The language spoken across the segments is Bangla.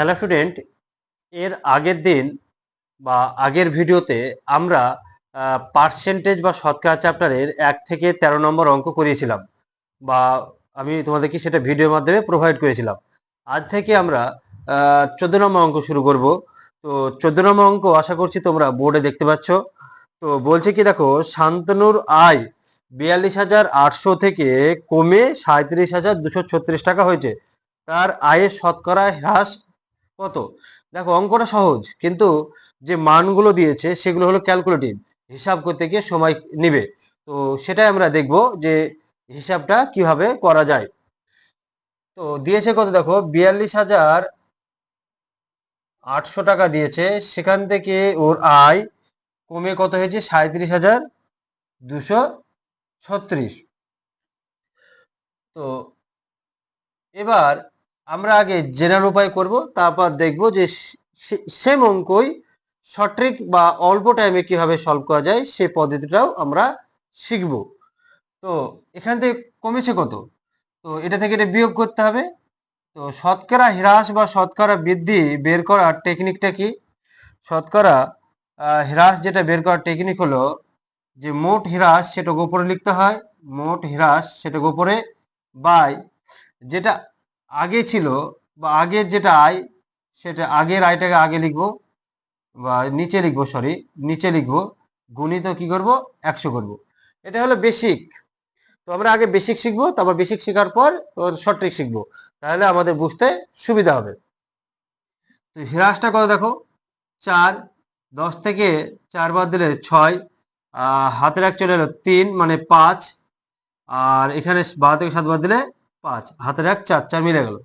হ্যালো স্টুডেন্ট, এর আগের দিন বা আগের ভিডিওতে আমরা পার্সেন্টেজ বা শতকরা চ্যাপ্টারের 1 থেকে 13 নম্বর অঙ্ক করিয়েছিলাম, বা আমি তোমাদেরকে সেটা ভিডিওর মাধ্যমে প্রোভাইড করেছিলাম। আজ থেকে আমরা 14 নম্বর অঙ্ক শুরু করব। তো 14 নম্বর অঙ্ক আশা করছি তোমরা বোর্ডে দেখতে পাচ্ছ। তো বলছে কি, দেখো, শান্তনুর আয় 42,800 থেকে কমে 37,236 টাকা হয়েছে। তার আয়ের শতকরা হ্রাস কত? দেখো, অঙ্কটা সহজ, কিন্তু যে মানগুলো দিয়েছে সেগুলো হলো ক্যালকুলেটিভ, হিসাব করতে গিয়ে সময় নেবে। তো সেটাই আমরা দেখব যে হিসাবটা কিভাবে করা যায়। তো দিয়েছে কত, দেখো, 42,800 টাকা দিয়েছে। সেখান থেকে ওর আয় কমে কত হয়েছে? 37,236। তো এবার আমরা আগে জেনার উপায় করব, তারপর দেখব যে সেম অঙ্কই সঠিক বা অল্প টাইমে কিভাবে সলভ করা যায় সেই পদ্ধতিটাও আমরা শিখব। তো এখান থেকে কমেছে কত, তো এটা থেকে এটা বিয়োগ করতে হবে। তো শতকরা হ্রাস বা শতকরা বৃদ্ধি বের করার টেকনিকটা কি? শতকরা হ্রাস যেটা বের করার টেকনিক হলো যে মোট হ্রাস সেটাকে উপরে লিখতে হয়, মোট হ্রাস সেটাকে উপরে, বাই যেটা আগে ছিল বা আগের যেটা আয়, সেটা আগের আয়টাকে আগে লিখবো বা নিচে লিখবো, সরি, নিচে লিখবো, গুণিত কি করব? 100 করব। এটা হলো বেসিক। তো আমরা আগে বেসিক শিখবো, তারপর বেসিক শেখার পর সঠিক শিখবো, তাহলে আমাদের বুঝতে সুবিধা হবে। তো হ্রাসটা কত, দেখো, 4, 10 থেকে 4 বাদ দিলে 6, হাতের এক চলে এলো 3 মানে 5, আর এখানে 12 থেকে 7 বাদ দিলে 5, হাতের এক 4, 4 মিলে গেল।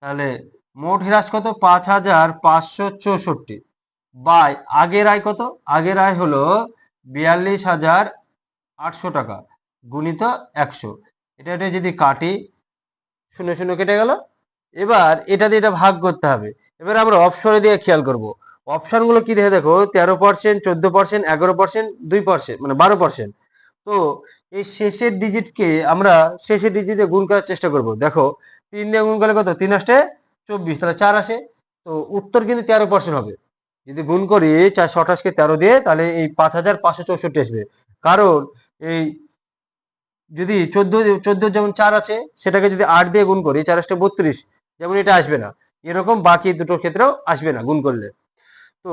তাহলে মোট হ্রাস কত? 5,564, বাই আগের আয় কত? আগের আয় হলো 42,800 টাকা, গুণিত 100। এটা যদি কাটি, শূন্য শূন্য কেটে গেল। এবার এটা দিয়ে এটা ভাগ করতে হবে। এবার আমরা অপশনে দিয়ে খেয়াল করব। অপশনগুলো কি দেখে দেখো, 13%, 14%, 11%, 2%, মানে 12%। তো এই শেষের ডিজিটকে আমরা শেষের ডিজিটে গুণ করার চেষ্টা করব। দেখো, 3 দিয়ে গুণ করলে কত? 3 আসে 24, তাহলে 4 আসে। তো উত্তর কিন্তু 13% হবে। যদি গুণ করি 428কে 13 দিয়ে, তাহলে এই 5,564 আসবে। কারণ এই যদি 14 যেমন 4 আছে, সেটাকে যদি 8 দিয়ে গুণ করি, 4 8 32, যেমন এটা আসবে না, এরকম বাকি দুটো ক্ষেত্রেও আসবে না গুণ করলে। তো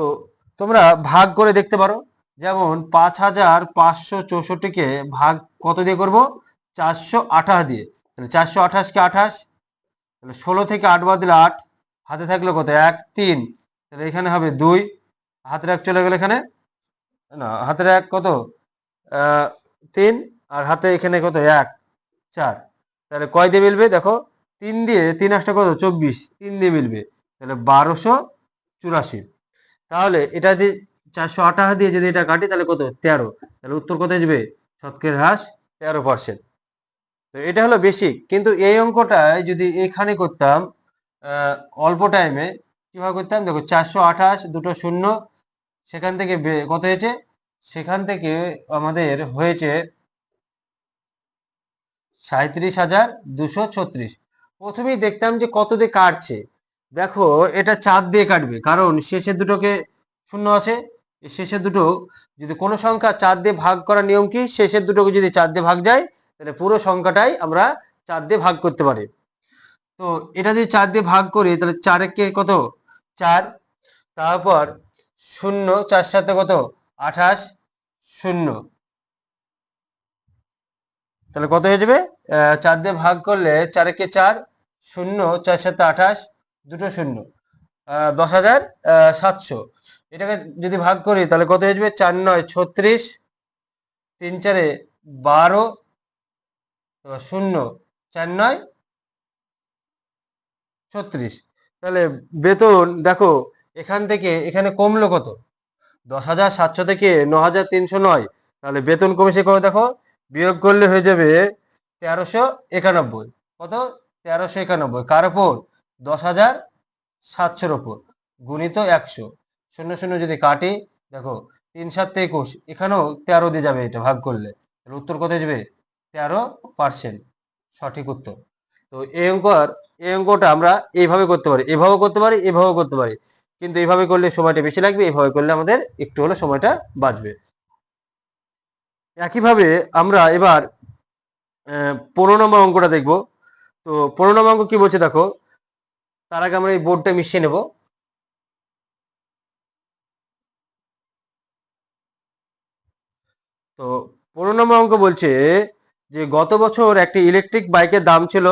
তোমরা ভাগ করে দেখতে পারো। যেমন 5,564কে ভাগ কত দিয়ে করব? 428 দিয়ে। তাহলে 428কে 28, তাহলে 16 থেকে 8 বাদ দিলে 8, হাতে থাকলো কত? 1, 3, তাহলে এখানে হবে 2, হাতের এক চলে গেল এখানে, না, হাতের এক কত? 3, আর হাতে এখানে কত? 1, 4। তাহলে কয় দিয়ে মিলবে? দেখো, 3 দিয়ে, 3 আসটা কত? 24, 3 দিয়ে মিলবে, তাহলে 1284। তাহলে এটা দিয়ে 428 দিয়ে যদি এটা কাটি, তাহলে কত? 13। তাহলে উত্তর কত আসবে? শতকরা হ্রাস 13%। তো এটা হলো বেসিক, কিন্তু এই অঙ্কটায় যদি এখানে করতাম অল্প টাইমে, কিভাবে করতাম? দেখো, 428, দুটো শূন্য, সেখান থেকে কত হয়েছে? সেখান থেকে আমাদের হয়েছে 37,236। প্রথমেই দেখতাম যে কত দিয়ে কাটছে। দেখো, এটা 4 দিয়ে কাটবে, কারণ শেষের দুটোকে শূন্য আছে। এই শেষের দুটো যদি কোনো সংখ্যা 4 দিয়ে ভাগ করার নিয়ম কি? শেষের দুটোকে যদি 4 দিয়ে ভাগ যায়, তাহলে পুরো সংখ্যাটাই আমরা 4 দিয়ে ভাগ করতে পারি। তো এটা যদি 4 দিয়ে ভাগ করি, তাহলে 4 একে কত? 4, তারপর শূন্য, 4 সাথে কত? 28, শূন্য, তাহলে কত হয়ে যাবে? 4 দিয়ে ভাগ করলে 4 একে 4, শূন্য, 4 সাথে 28, দুটো শূন্য, 10,700। এটাকে যদি ভাগ করি, তাহলে কত হয়ে যাবে? 4 9 36, 3 4 12, শূন্য, 4 9 36। তাহলে বেতন দেখো, এখান থেকে এখানে কমলো কত? 10,700 থেকে 9,309। তাহলে বেতন কমেছে কত? দেখো, বিয়োগ করলে হয়ে যাবে 1391। কত? 1391 কার ওপর? 10,700-র ওপর, গুণিত 100। শূন্য শূন্য যদি কাটি, দেখো, 3 7 21, এখানেও 13 দিয়ে যাবে এটা ভাগ করলে, তাহলে উত্তর কত যাবে? 13%, সঠিক উত্তর। তো এই অঙ্কটা আমরা এইভাবে করতে পারি, এভাবেও করতে পারি, এভাবেও করতে পারি, কিন্তু এইভাবে করলে সময়টা বেশি লাগবে, এইভাবে করলে আমাদের একটু হলে সময়টা বাঁচবে। একইভাবে আমরা এবার 15 নম্বর অঙ্কটা দেখব। তো 15 নম্বর অঙ্ক কি বলছে দেখো, তার আগে আমরা এই বোর্ডটা মিশিয়ে নেব। তো 15 নম্বর অঙ্ক বলছে যে গত বছর একটি ইলেকট্রিক বাইকের দাম ছিল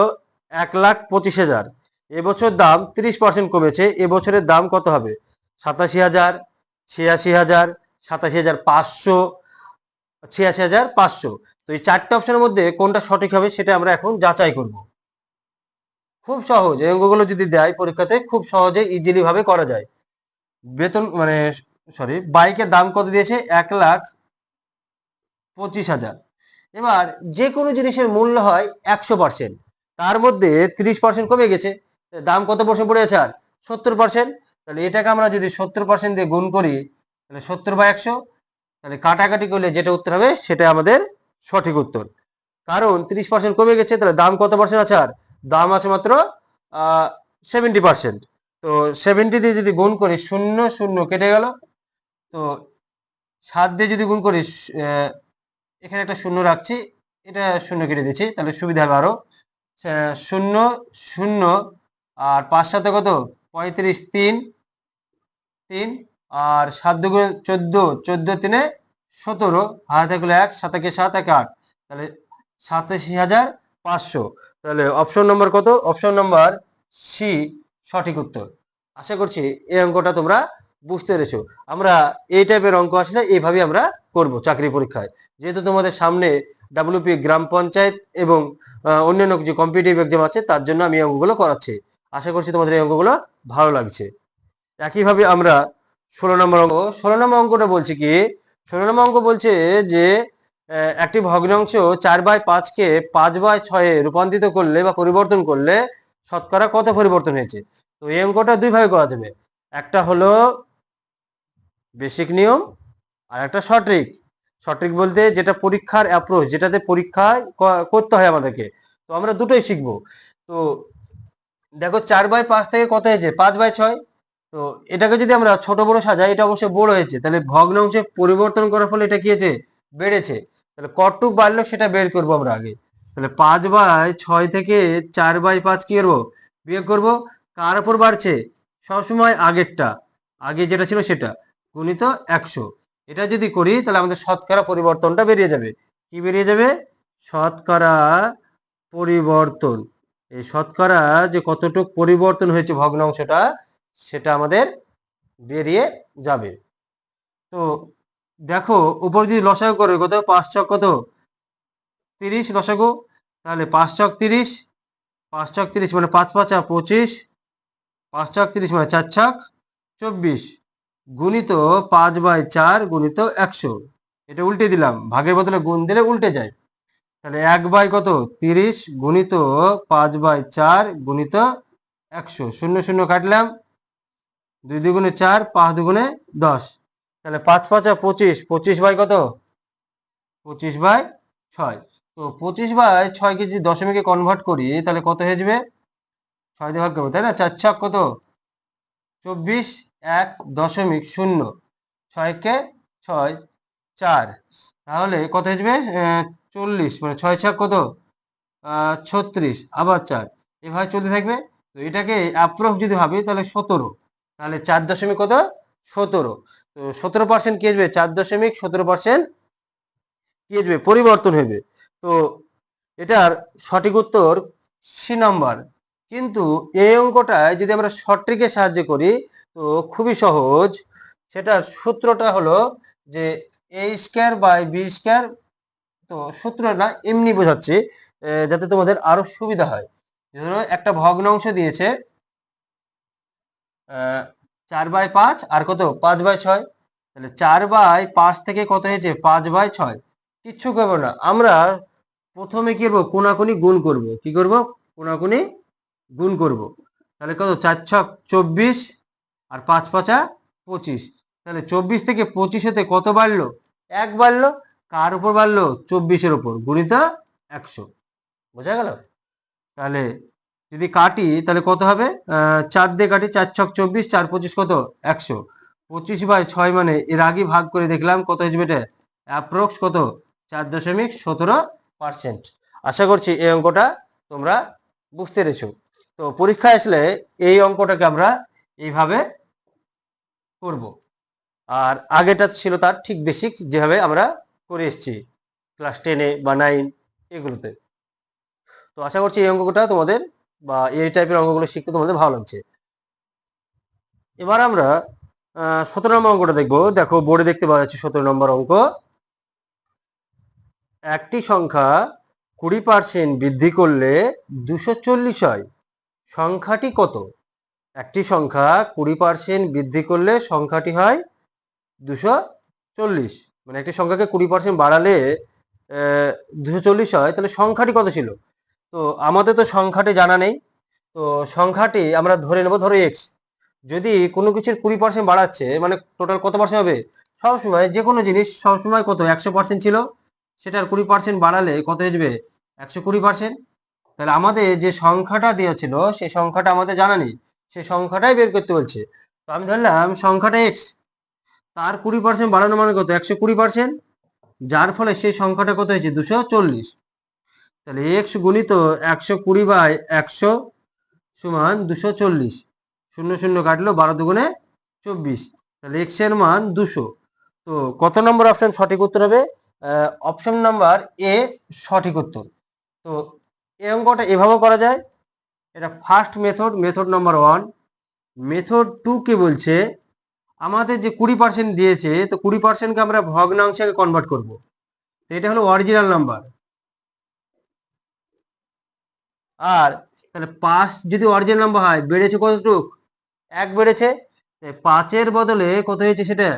1,25,000, এবছর দাম 30% কমেছে, এবছরের দাম কত হবে? 87,000, 86,000, 87,500, 86,500। তো এই চারটে অপশনের মধ্যে কোনটা সঠিক হবে সেটা আমরা এখন যাচাই করব। খুব সহজ, এই অঙ্কগুলো যদি দেয় পরীক্ষাতে খুব সহজে ইজিলি ভাবে করা যায়। বেতন মানে সরি, বাইকের দাম কত দিয়েছে? 1,25,000। এবার যে কোনো জিনিসের মূল্য হয় 100%, তার মধ্যে 30% কমে গেছে, দাম কত পার্সেন্ট পড়ে আছে? আর 70%। তাহলে এটাকে আমরা যদি 70% দিয়ে গুণ করি, তাহলে 70/100, তাহলে কাটাকাটি করলে যেটা উত্তর হবে সেটা আমাদের সঠিক উত্তর। কারণ 30% কমে গেছে, তাহলে দাম কত পার্সেন্ট আছে? আর দাম আছে মাত্র 70%। তো 70 দিয়ে যদি গুণ করি, শূন্য শূন্য কেটে গেল। তো 7 দিয়ে যদি গুণ করি, এখানে একটা শূন্য রাখছি, এটা শূন্য কেটে দিচ্ছি, তাহলে সুবিধা হবে আরো। শূন্য শূন্য, আর 5 সাথে কত? 35, 3 3, আর 7 দুগুণে 14, 14 তিনে 17, হাতে থাকলে 1, 7 একে 7, 1 8, তাহলে 87,500। তাহলে অপশন নম্বর কত? অপশন নম্বর সি সঠিক উত্তর। আশা করছি এই অঙ্কটা তোমরা বুঝতে পেরেছো। আমরা এই টাইপের অঙ্ক আসলে এইভাবেই আমরা করব চাকরি পরীক্ষায়। যেহেতু তোমাদের সামনে ডাব্লিউপি, গ্রাম পঞ্চায়েত এবং অন্যান্য যে কম্পিটিটিভ এক্সাম আছে, তার জন্য আমি এই অঙ্কগুলো করাচ্ছি। আশা করছি তোমাদের এই অঙ্কগুলো ভালো লাগছে। একইভাবে আমরা 16 নম্বর অঙ্কটা বলছি কি, 16 নম্বর অঙ্ক বলছে যে একটি ভগ্নাংশ 4/5 কে 5/6 রূপান্তরিত করলে বা পরিবর্তন করলে শতকরা কত পরিবর্তন হয়েছে? তো এই অঙ্কটা দুই ভাবে করা যাবে, একটা হলো বেসিক নিয়ম, আর একটা সঠিক। সঠিক বলতে যেটা পরীক্ষার অ্যাপ্রোচ, যেটাতে পরীক্ষা করতে হয় আমাদেরকে। তো আমরা দুটোই শিখবো। তো দেখো 4/5 থেকে কত হয়েছে? 5/6। তো এটাকে যদি আমরা ছোট বড় সাজাই, এটা অবশ্যই বড় হয়েছে, তাহলে ভগ্নাংশে পরিবর্তন করার ফলে এটা কি হয়েছে? বেড়েছে। তাহলে কতটুক বাড়লো সেটা বের করবো আমরা আগে। তাহলে 5/6 থেকে 4/5 কি করবো? বিয়োগ করবো। কার উপর বাড়ছে? সবসময় আগেরটা, আগে যেটা ছিল সেটা, গুণিত 100। এটা যদি করি তাহলে আমাদের শতকরা পরিবর্তনটা বেরিয়ে যাবে। কি বেরিয়ে যাবে? শতকরা পরিবর্তন। এই শতকরা যে কতটুক পরিবর্তন হয়েছে ভগ্নাংশটা, সেটা আমাদের বেরিয়ে যাবে। তো দেখো, উপর যদি লসাগু করে কত? 5 ছক কত? 30 লসাগু। তাহলে 5 ছক 30, 5 ছক 30 মানে 5 5 25, 5 ছক 30 মানে 4 ছক 24, গুণিত 5/4 গুণিত 100। এটা উল্টে দিলাম, ভাগের বদলে গুণ দিলে উল্টে যায়। তাহলে 1/কত? 30 গুণিত 5/4 গুণিত 100, শূন্য শূন্য কাটলাম, 2 দুগুণে 4, 5 দুগুণে 10, তাহলে 5 5 25, 25/কত? 25/6। তো 25/6 কে যদি দশমিকে কনভার্ট করি তাহলে কত হয়ে যাবে? 6 দিয়ে ভাগ করবো, তাই না? 4 ছক কত? 24, 1.0, 6 কে 6, 4, তাহলে কত হয়ে যাবে? 40, মানে 6 ছক কত? 36, আবার 4, এভাবে চলতে থাকবে। তো এটাকে অ্যাপ্রক্স যদি ভাবি তাহলে 17, তাহলে 4 দশমিক কত? 17। তো 17% কি আসবে? 4.17% কি আসবে? পরিবর্তন হবে। তো এটার সঠিক উত্তর সি নাম্বার। কিন্তু এই অঙ্কটায় যদি আমরা সঠিকের সাহায্যে করি তো খুবই সহজ। সেটার সূত্রটা হলো যে এ স্কয়ার বাই বি স্কয়ার। তো সূত্র না, এমনি বোঝাচ্ছি যাতে তোমাদের আরো সুবিধা হয়। ধরো একটা ভগ্নাংশ দিয়েছে 4/5 আর কত? 5/6। তাহলে 4/5 থেকে কত হয়েছে? 5/6। কিচ্ছু করবো না, আমরা প্রথমে কি করবো? কোনাকুনি গুণ করব। কি করব? কোনাকুনি গুণ করব। তাহলে কত? 4 ছক 24, আর 5 5 25। তাহলে 24 থেকে 25 হতে কত বাড়লো? 1 বাড়লো। কার উপর বাড়লো? 24-এর উপর, গুণিত 100। বোঝা গেল? তাহলে যদি কাটি তাহলে কত হবে, 4 দিয়ে কাটি, 4 ছক 24, 4 25 কত 100, 25/6 মানে এর আগে ভাগ করে দেখলাম কত হয়ে এটা অ্যাপ্রক্স কত 4.17%। আশা করছি এই অঙ্কটা তোমরা বুঝতে পেরেছো। তো পরীক্ষায় আসলে এই অঙ্কটাকে আমরা এইভাবে করব, আর আগেটা ছিল তার ঠিক বেসিক যেভাবে আমরা করে এসেছি ক্লাস 10-এ বা 9 এগুলোতে। তো আশা করছি এই অঙ্কটা তোমাদের বা এই টাইপের অঙ্কগুলো শিখতে তোমাদের ভালো লাগছে। এবার আমরা 17 নম্বর অঙ্কটা দেখবো। দেখো বোর্ডে দেখতে পাওয়া যাচ্ছে 17 নম্বর অঙ্ক। একটি সংখ্যা 20% বৃদ্ধি করলে 240 হয়, সংখ্যাটি কত? একটি সংখ্যা 20% বৃদ্ধি করলে সংখ্যাটি হয় 240, মানে একটি সংখ্যাকে 20% বাড়ালে 240 হয়, তাহলে সংখ্যাটি কত ছিল? তো আমাদের তো সংখ্যাটি জানা নেই, তো সংখ্যাটি আমরা ধরে নেব, ধরো এক্স। যদি কোনো কিছুর 20% বাড়াচ্ছে মানে টোটাল কত পার্সেন্ট হবে? সবসময় যে কোনো জিনিস সবসময় কত 100% ছিল, সেটার 20% বাড়ালে কত হয়ে যাবে 120%। তাহলে আমাদের যে সংখ্যাটা দেওয়া ছিল সেই সংখ্যাটা আমাদের জানা নেই, সেই সংখ্যাটাই বের করতে বলছে। তো আমি ধরলাম সংখ্যাটা এক্স, তার 20% বাড়ানো মানে কত 120%, যার ফলে সেই সংখ্যাটা কত হয়েছে 240। তাহলে এক্স গুণিত 120/100 সমান 240, শূন্য শূন্য কাটলো, 12 দুগুণে 24, তাহলে এক্স এর মান 200। তো কত নম্বর অপশন সঠিক উত্তর হবে? অপশন নাম্বার এ সঠিক উত্তর। তো এই অঙ্কটা এভাবেও করা যায়, এটা first method, method number 1। Method 2 কে বলছে আমাদের যে 20% দিয়েছে, তো 20%কে আমরা ভগ্নাংশে কনভার্ট করব। তো এটা হলো অরিজিনাল নাম্বার, আর তাহলে 5 যদি অরিজিনাল নাম্বার হয় বেড়েছে কতটুক 1 বেড়েছে, 5-এর বদলে কত হয়েছে সেটা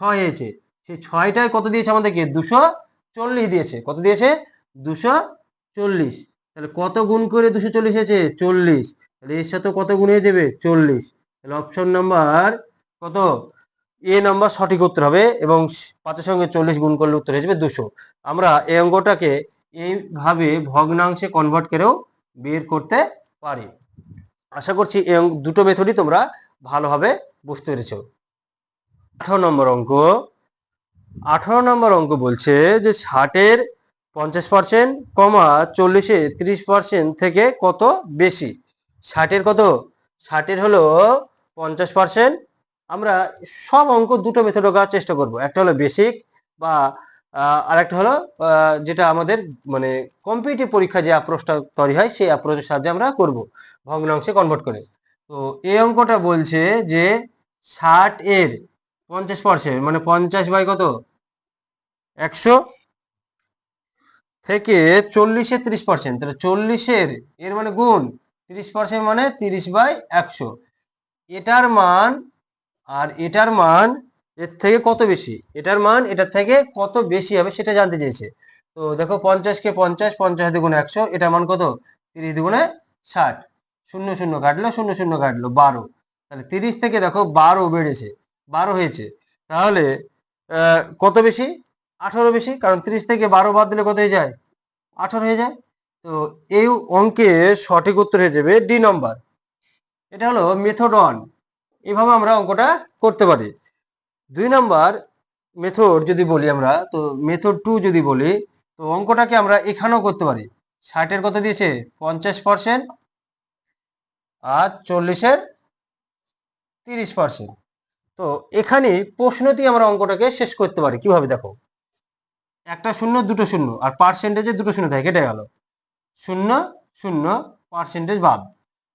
6 হয়েছে, সেই 6টাই কত দিয়েছে আমাদেরকে 240 দিয়েছে। কত দিয়েছে 240। তাহলে কত গুণ করে 240 হয়েছে 40, তাহলে এর সাথে কত গুণ হয়ে যাবে 40। তাহলে অপশন নাম্বার কত এ নাম্বার সঠিক উত্তর হবে, এবং 5-এর সঙ্গে 40 গুণ করলে উত্তর হয়ে যাবে 200। আমরা এই অঙ্কটাকে এইভাবে ভগ্নাংশে কনভার্ট করেও বের করতে পারি। আশা করছি এই দুটো মেথডই তোমরা ভালোভাবে বুঝতে পেরেছো। 18 নম্বর অঙ্ক। 18 নম্বর অঙ্ক বলছে যে 60-এর 50% কমা 40-এর 30% থেকে কত বেশি? 60-এর কত, 60-এর হলো 50%। আমরা সব অঙ্ক দুটো মেথড করার চেষ্টা করব, একটা হলো বেসিক বা আরেকটা হলো যেটা আমাদের মানে কম্পিটিটিভ পরীক্ষা যে অ্যাপ্রোচটা তৈরি হয় সেই অ্যাপ্রোচের সাহায্যে আমরা করব ভগ্নাংশে কনভার্ট করে। তো এই অঙ্কটা বলছে যে 60-এর 50% মানে 50 বাই কত 100 থেকে 40-এর 30%, তাহলে 40-এর এর মানে গুণ, 30% মানে 30/100, এটার মান আর এটার মান এর থেকে কত বেশি, এটার মান এটার থেকে কত বেশি হবে সেটা জানতে চেয়েছে। তো দেখো 50-কে 50, 50 দুগুণে 100, এটার মান কত 30 দুগুণে 60, শূন্য শূন্য কাটলো, শূন্য শূন্য কাটলো 12, তাহলে 30 থেকে দেখো 12 বেড়েছে, 12 হয়েছে। তাহলে কত বেশি 18 বেশি, কারণ 30 থেকে 12 বাদ দিলে কত হয়ে যায় 18 হয়ে যায়। তো এই অঙ্কের সঠিক উত্তর হয়ে যাবে ডি নম্বর। এটা হলো মেথড 1, এভাবে আমরা অঙ্কটা করতে পারি। 2 নম্বর মেথড যদি বলি আমরা, তো মেথড 2 যদি বলি, তো অঙ্কটাকে আমরা এখানেও করতে পারি। 60-এর কত দিয়েছে 50% আর 40-এর 30%। তো এখানে প্রশ্নতেই আমরা অঙ্কটাকে শেষ করতে পারি কিভাবে, দেখো একটা শূন্য দুটো শূন্য আর পার্সেন্টেজে দুটো শূন্য থাকে, কেটে গেল, শূন্য শূন্য পার্সেন্টেজ বাদ,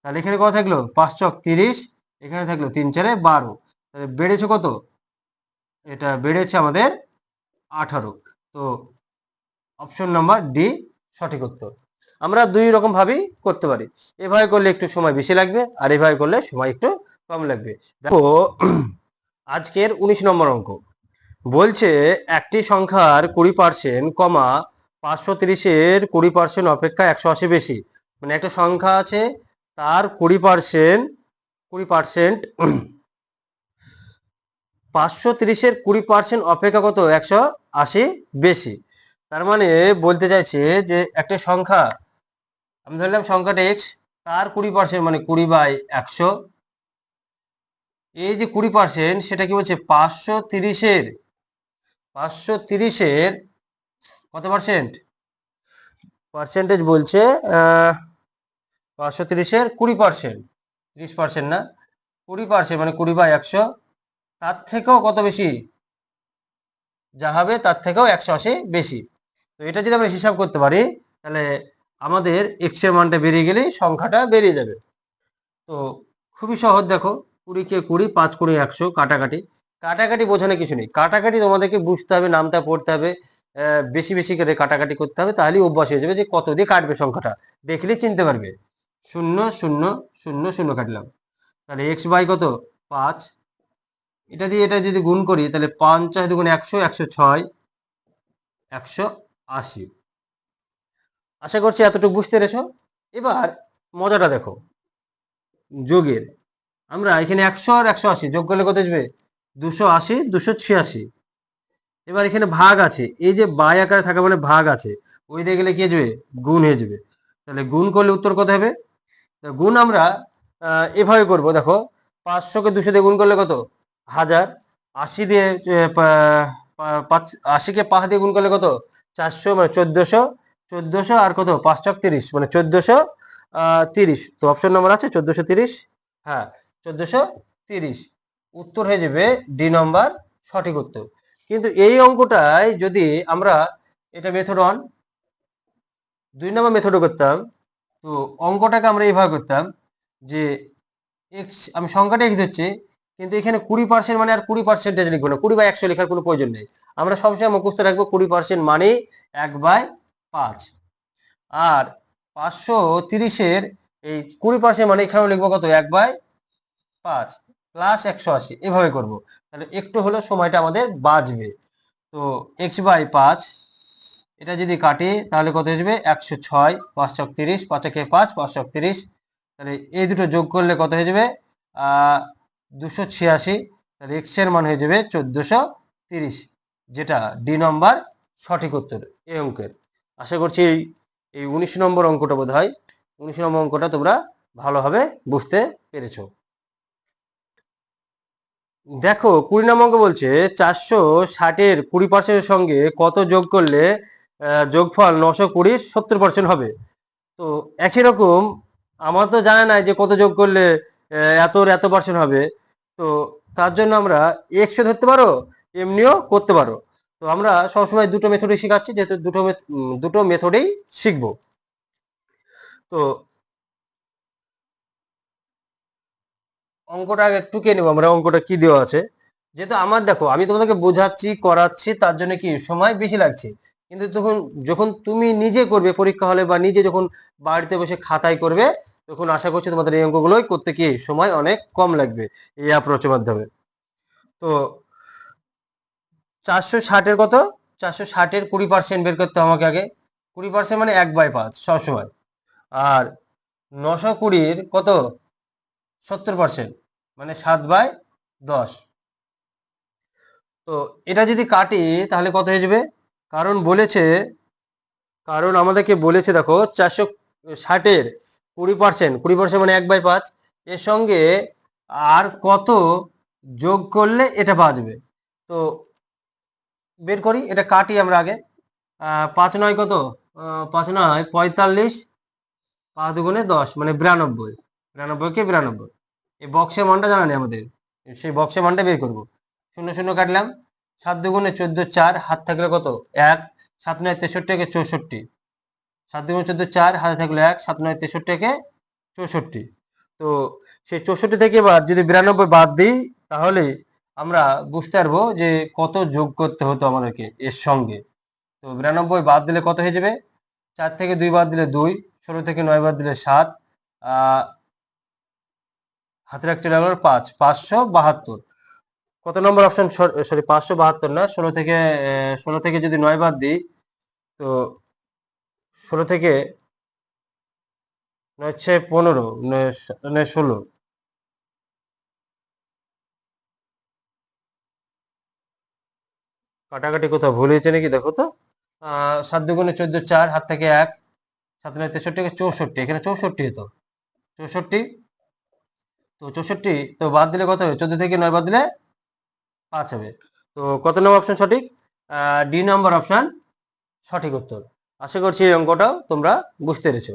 তাহলে এখানে কত থাকলো 5 ছক 30, এখানে থাকলো 3 4 12, তাহলে বেড়েছে কত, এটা বেড়েছে আমাদের 18। তো অপশন নাম্বার ডি সঠিক উত্তর। আমরা দুই রকম ভাবেই করতে পারি, এভাবে করলে একটু সময় বেশি লাগবে আর এভাবে করলে সময় একটু কম লাগবে। দেখো আজকের 19 নম্বর অঙ্ক বলছে একটি সংখ্যার 20% কমা 530-এর 20% অপেক্ষা 180 বেশি, মানে একটা সংখ্যা আছে তার 20% 530-এর 20% অপেক্ষা কত 180 বেশি। তার মানে বলতে চাইছে যে একটা সংখ্যা, আমি ধরলাম সংখ্যাটা এক্স, তার 20% মানে 20/100। এই যে 20% সেটা কি বলছে 530-এর কত পার্সেন্ট পার্সেন্টেজ বলছে, 530-এর 20%, 30% না, 20% মানে 20/100। তার থেকেও কত বেশি যা হবে, তার থেকেও 180 বেশি। তো এটা যদি আমরা হিসাব করতে পারি তাহলে আমাদের এক্স এর মানটা বেরিয়ে গেলেই সংখ্যাটা বেরিয়ে যাবে। তো খুবই সহজ, দেখো 20 কে 20, 5 × 100, কাটাকাটি। কাটাকাটি বোঝানো কিছু নেই, কাটাকাটি তোমাদেরকে বুঝতে হবে, নামটা পড়তে হবে, বেশি বেশি করে কাটাকাটি করতে হবে, তাহলেই অভ্যাস হয়ে যাবে যে কত দিয়ে কাটবে সংখ্যাটা, দেখলে চিনতে পারবে। 0 0 0 0 কাটলাম, তাহলে এক্স বাই কত 5। এটা দিয়ে এটা যদি গুণ করি তাহলে 5 × 2 = 100, 106, 180। আশা করছি এতটুকু বুঝতে পেরেছো। এবার মজাটা দেখো, যোগের। আমরা এখানে 100 আর 180 যোগ করলে কত আসবে, 280, 286। এবার এখানে ভাগ আছে, এই যে বাই আকারে থাকা মানে ভাগ আছে, ওই দিকে গেলে কি হয়ে যাবে, গুণ হয়ে যাবে। তাহলে গুণ করলে উত্তর কত হবে, গুণ আমরা এভাবে করব, দেখো 500-কে 200 দিয়ে গুণ করলে কত 1000, 80 দিয়ে 80-কে 5 দিয়ে গুণ করলে কত 400 মানে 1400, 1400 আর কত 5 × 30 মানে 1430। তো অপশন নম্বর আছে 1430, হ্যাঁ 1430 উত্তর হয়ে যাবে ডি নম্বর সঠিক উত্তর। কিন্তু এই অঙ্কটাই যদি আমরা এটা মেথড 1, 2 নম্বর মেথডও করতাম, তো অঙ্কটাকে আমরা এইভাবে করতাম যে এক্স, আমি সংখ্যাটা এক্স হচ্ছে, কিন্তু এখানে 20% মানে আর 20% লিখবো না, 20/100 লেখার কোনো প্রয়োজন নেই। আমরা সবসময় মুখস্থ রাখবো 20% মানে 1/5। আর 530-এর এই 20% মানে এখানেও লিখবো কত 1/5 প্লাস 180, এভাবে করব। তাহলে একটু হলো সময়টা আমাদের বাঁচবে। তো x/5 এটা যদি কাটি তাহলে কত হয়ে যাবে 106, 5 × 30, 5 × 5, 5 × 30। তাহলে এই দুটো যোগ করলে কত হয়ে যাবে 286। তাহলে এক্স এর মান হয়ে যাবে 1430, যেটা ডি নম্বর সঠিক উত্তর এই অঙ্কের। আশা করছি এই 19 নম্বর অঙ্কটা বোধ হয়, 19 নম্বর অঙ্কটা তোমরা ভালোভাবে বুঝতে পেরেছো। দেখো 20 নম্বর অঙ্ক বলছে 460-এর 20%-এর সঙ্গে কত যোগ করলে যোগফল 920-র 70% হবে। তো একই রকম আমার তো জানা নাই যে কত যোগ করলে এত পার্সেন্ট হবে। তো তার জন্য আমরা এক্সও ধরতে পারো, এমনিও করতে পারো। তো আমরা সবসময় দুটো মেথডই শেখাচ্ছি, যেহেতু দুটো মেথডেই শিখবো। তো অঙ্কটা আগে টুকে নেবো আমরা, অঙ্কটা কি দেওয়া আছে। যেহেতু আমার দেখো আমি তোমাদেরকে বোঝাচ্ছি করাচ্ছি, তার জন্য কি সময় বেশি লাগছে, কিন্তু তখন যখন তুমি নিজে করবে পরীক্ষা হলে বা নিজে যখন বাড়িতে বসে খাতায় করবে, তখন আশা করছি তোমাদের এই অঙ্কগুলোই করতে কি সময় অনেক কম লাগবে এই অ্যাপ্রোচের মাধ্যমে। তো 460-এর কত, 460-এর 20% বের করতে হবে আমাকে আগে। 20% মানে 1/5 সবসময়। আর 920-র কত 70% মানে 7/10। তো এটা যদি কাটি তাহলে কত হয়ে যাবে, কারণ বলেছে, কারণ আমাদেরকে বলেছে দেখো 460-এর 20% মানে 1/5, এর সঙ্গে আর কত যোগ করলে এটা পাওয়া যাবে। তো বের করি, এটা কাটি আমরা আগে। 5 × 9 কত, 5 × 9 45, 5 × 2 = 10 মানে 92, 92-কে 92। এই বক্সের মানটা জানা নেই আমাদের, সেই বক্সের মানটা বের করবো। 0 0 কাটলাম, 7 2 × 14 4, হাত থাকলে কত 1, 7 9 63 = 64, 7 2 × 14 4, হাতে থাকলো 1, 7 9 63 = 64। তো সেই 64 থেকে এবার যদি 92 বাদ দিই তাহলে আমরা বুঝতে পারবো যে কত যোগ করতে হতো আমাদেরকে এর সঙ্গে। তো 92 বাদ দিলে কত হয়ে যাবে, 4 থেকে 2 বাদ দিলে 2, 16 থেকে 9 বাদ দিলে 7, হাতে রাখতে লাগলো 5, 572। কত নম্বর অপশন, সরি 572 না, 16 থেকে যদি 9 বাদ দিই, তো 16 থেকে 9 × 15 মানে 16। কাটাকাটি কোথাও ভুল হয়েছে নাকি দেখো তো। 7 2 × 14 4, হাত থেকে 1, 7 9 63 = 64, এখানে 64 হতো। 64। তো 64 তো বাদ দিলে কত হবে? 14 থেকে 9 বাদ দিলে 5 হবে। তো কত নম্বর অপশন সঠিক? ডি নম্বর অপশন সঠিক উত্তর। আশা করছি এই অঙ্কটাও তোমরা বুঝতে পেরেছো।